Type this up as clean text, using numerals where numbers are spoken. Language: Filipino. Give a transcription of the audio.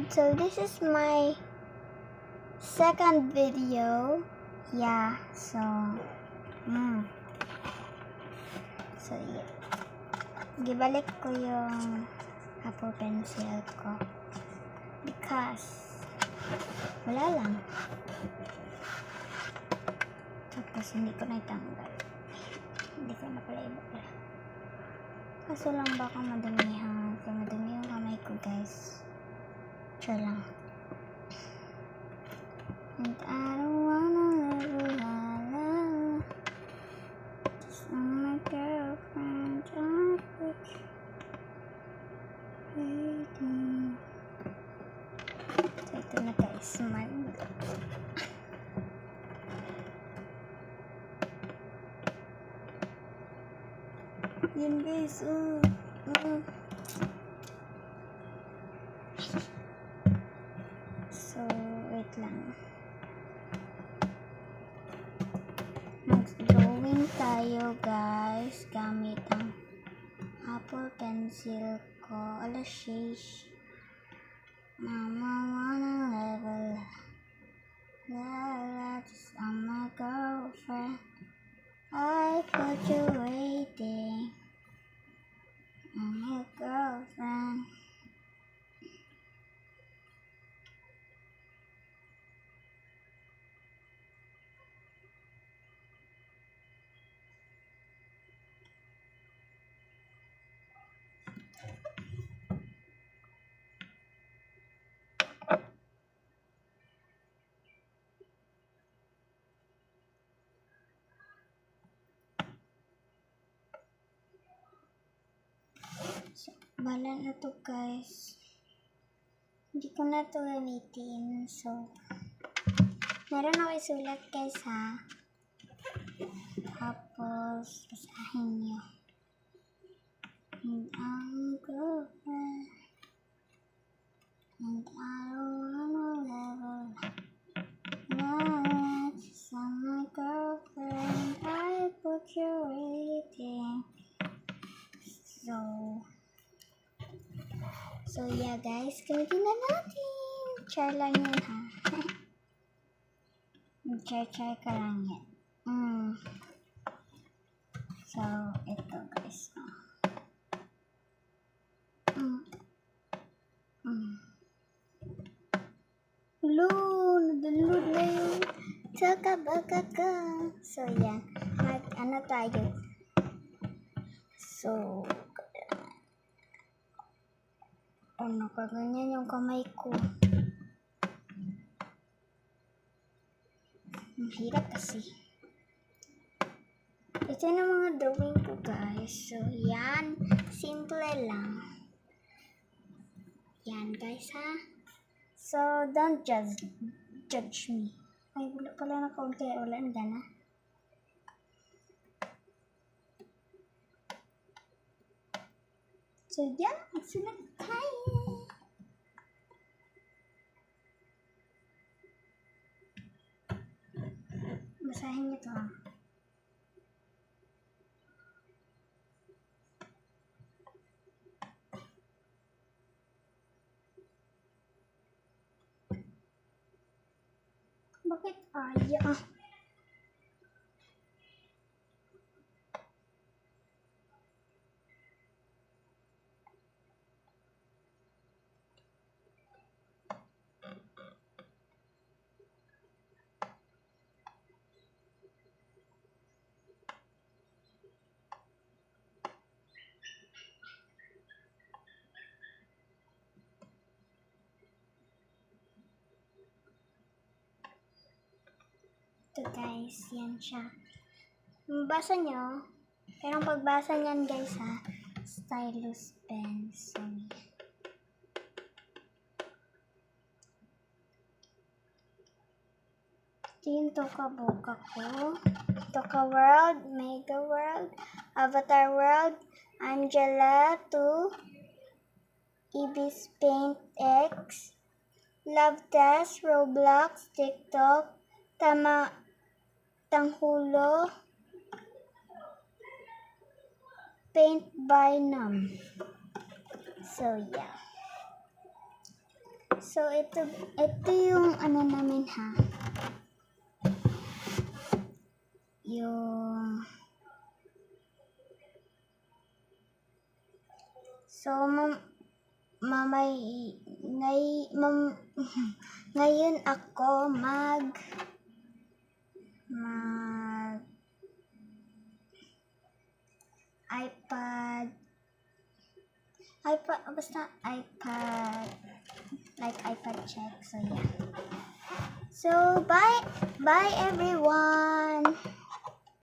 So this is my second video. Yeah, so yeah. Gibalik ko yung Apple Pencil ko because wala lang. Tapos hindi ko na itanggal. Hindi ko na pala iba. Kaso lang baka madumihan. Kaya madumi yung kamay ko, guys. Sure lang. And I don't wanna live la la. Just on my girlfriend. I'm waiting. So ito na, guys. Smile. Yun, guys. So, wait lang. Mag-drawing tayo, guys. Gamit ang Apple Pencil ko. Alas 6. Mama wanna level. La just on my girlfriend. I put you waiting. I'm your girlfriend. So, bala na to, guys. Hindi ko na to gamitin. So, meron ako isulat, guys, ha. Tapos, basahin nyo. And I'm girlfriend. And I don't wanna level. Nah, just on my girlfriend. I put you waiting. So yeah, guys, gamitin na natin. Char lang yun, ha. Char ka lang yan. So, ito, guys. Nadalud na yun. Tsaka baka ka. So, yeah. Ano tayo? So, nakaganyan yung kamay ko. Mahirap kasi. Ito na mga drawing ko, guys. So, yan. Simple lang. Yan, guys, ha? So, don't judge me. Ay, wala pala na kaunti. Wala na gana. So, yeah. Magsulat tayo. Basahin niyo to, ha? Bakit ayaw? Ito, guys, yan siya. Mabasa nyo, pero ang pagbasa nyan, guys, ha, stylus pen. So, ito yung Toka Boka ko. Toka World, Mega World, Avatar World, Angela 2, Ibis Paint X, Love Test, Roblox, TikTok, Tanghulo, Paint by Num. So, yeah. So, ito yung ano namin ha. Yung... So, ngayon ako basta iPad, like iPad check. So, yeah. So, bye everyone!